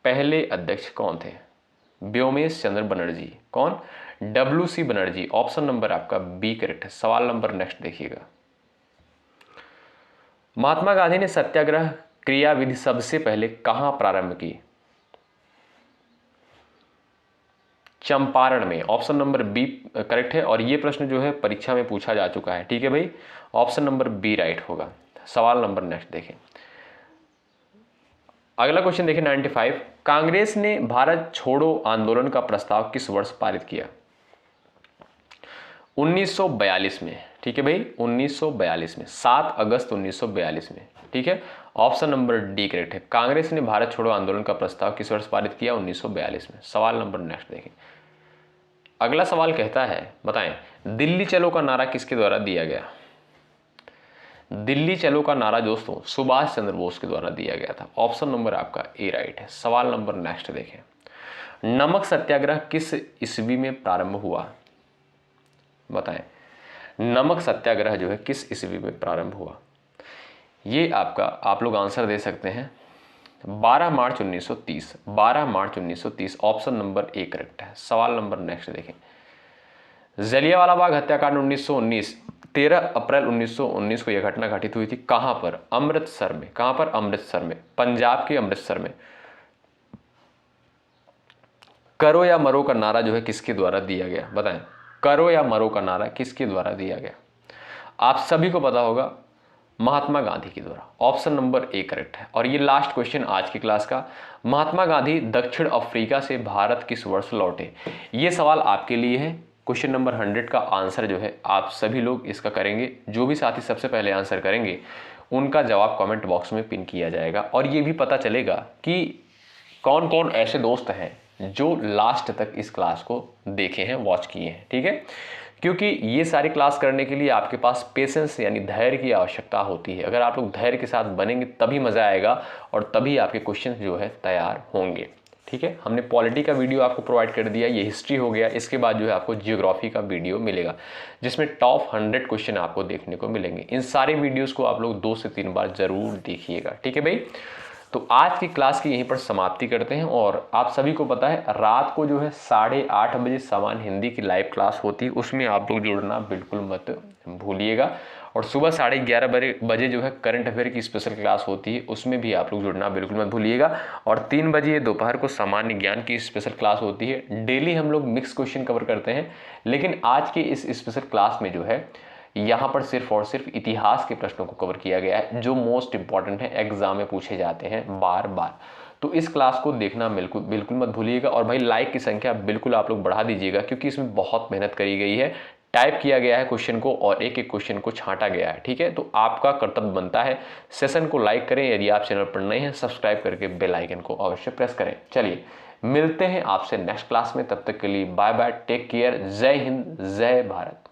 पहले अध्यक्ष कौन थे? व्योमेश चंद्र बनर्जी। कौन? WC बनर्जी। ऑप्शन नंबर आपका बी करेक्ट है। सवाल नंबर नेक्स्ट देखिएगा, महात्मा गांधी ने सत्याग्रह क्रियाविधि सबसे पहले कहां प्रारंभ की? चंपारण में। ऑप्शन नंबर बी करेक्ट है और ये प्रश्न जो है परीक्षा में पूछा जा चुका है। ठीक है भाई, ऑप्शन नंबर बी राइट होगा। सवाल नंबर नेक्स्ट देखें, अगला क्वेश्चन देखिए 95, कांग्रेस ने भारत छोड़ो आंदोलन का प्रस्ताव किस वर्ष पारित किया? 1942 में। ठीक है भाई, 1942 में, 7 अगस्त 1942 में। ठीक है, ऑप्शन नंबर डी करेक्ट है। कांग्रेस ने भारत छोड़ो आंदोलन का प्रस्ताव किस वर्ष पारित किया? 1942 में। सवाल नंबर नेक्स्ट देखें, अगला सवाल कहता है, बताएं, दिल्ली चलो का नारा किसके द्वारा दिया गया? दिल्ली चलो का नारा दोस्तों सुभाष चंद्र बोस के द्वारा दिया गया था। ऑप्शन नंबर आपका ए राइट है। सवाल नंबर नेक्स्ट देखें, नमक सत्याग्रह किस ईस्वी में प्रारंभ हुआ? बताएं, नमक सत्याग्रह जो है किस ईस्वी में प्रारंभ हुआ? ये आपका आप लोग आंसर दे सकते हैं 12 मार्च 1930। 12 मार्च 1930 ऑप्शन नंबर ए करेक्ट है। सवाल नंबर नेक्स्ट देखें, जलियांवाला बाग हत्याकांड 1919, 13 अप्रैल 1919 को यह घटना घटित हुई थी। कहां पर? अमृतसर में। कहां पर? अमृतसर में, पंजाब के अमृतसर में। करो या मरो का नारा जो है किसके द्वारा दिया गया? बताएं, करो या मरो का नारा किसके द्वारा दिया गया? आप सभी को पता होगा, महात्मा गांधी के द्वारा। ऑप्शन नंबर ए करेक्ट है। और ये लास्ट क्वेश्चन आज की क्लास का, महात्मा गांधी दक्षिण अफ्रीका से भारत किस वर्ष लौटे? ये सवाल आपके लिए है। क्वेश्चन नंबर 100 का आंसर जो है आप सभी लोग इसका करेंगे। जो भी साथी सबसे पहले आंसर करेंगे उनका जवाब कमेंट बॉक्स में पिन किया जाएगा। और ये भी पता चलेगा कि कौन कौन ऐसे दोस्त हैं जो लास्ट तक इस क्लास को देखे हैं, वॉच किए हैं। ठीक है, क्योंकि ये सारी क्लास करने के लिए आपके पास पेशेंस यानी धैर्य की आवश्यकता होती है। अगर आप लोग धैर्य के साथ बनेंगे तभी मज़ा आएगा और तभी आपके क्वेश्चन जो है तैयार होंगे। ठीक है, हमने पॉलिटी का वीडियो आपको प्रोवाइड कर दिया, ये हिस्ट्री हो गया। इसके बाद जो है आपको जियोग्राफी का वीडियो मिलेगा जिसमें टॉप 100 क्वेश्चन आपको देखने को मिलेंगे। इन सारे वीडियोज़ को आप लोग 2 से 3 बार जरूर देखिएगा। ठीक है भाई, तो आज की क्लास की यहीं पर समाप्ति करते हैं। और आप सभी को पता है रात को जो है 8:30 बजे समान हिंदी की लाइव क्लास होती है, उसमें आप लोग जुड़ना बिल्कुल मत भूलिएगा। और सुबह 11:30 बजे जो है करंट अफेयर की स्पेशल क्लास होती है, उसमें भी आप लोग जुड़ना बिल्कुल मत भूलिएगा। और 3 बजे दोपहर को सामान्य ज्ञान की स्पेशल क्लास होती है। डेली हम लोग मिक्स क्वेश्चन कवर करते हैं, लेकिन आज की इस स्पेशल क्लास में जो है यहाँ पर सिर्फ और सिर्फ इतिहास के प्रश्नों को कवर किया गया है जो मोस्ट इंपॉर्टेंट है, एग्जाम में पूछे जाते हैं बार बार। तो इस क्लास को देखना बिल्कुल मत भूलिएगा। और भाई लाइक की संख्या बिल्कुल आप लोग बढ़ा दीजिएगा, क्योंकि इसमें बहुत मेहनत करी गई है, टाइप किया गया है क्वेश्चन को और एक एक क्वेश्चन को छांटा गया है। ठीक है, तो आपका कर्तव्य बनता है सेशन को लाइक करें, यदि आप चैनल पर नए हैं सब्सक्राइब करके बेल आइकन को अवश्य प्रेस करें। चलिए मिलते हैं आपसे नेक्स्ट क्लास में, तब तक के लिए बाय बाय, टेक केयर, जय हिंद, जय भारत।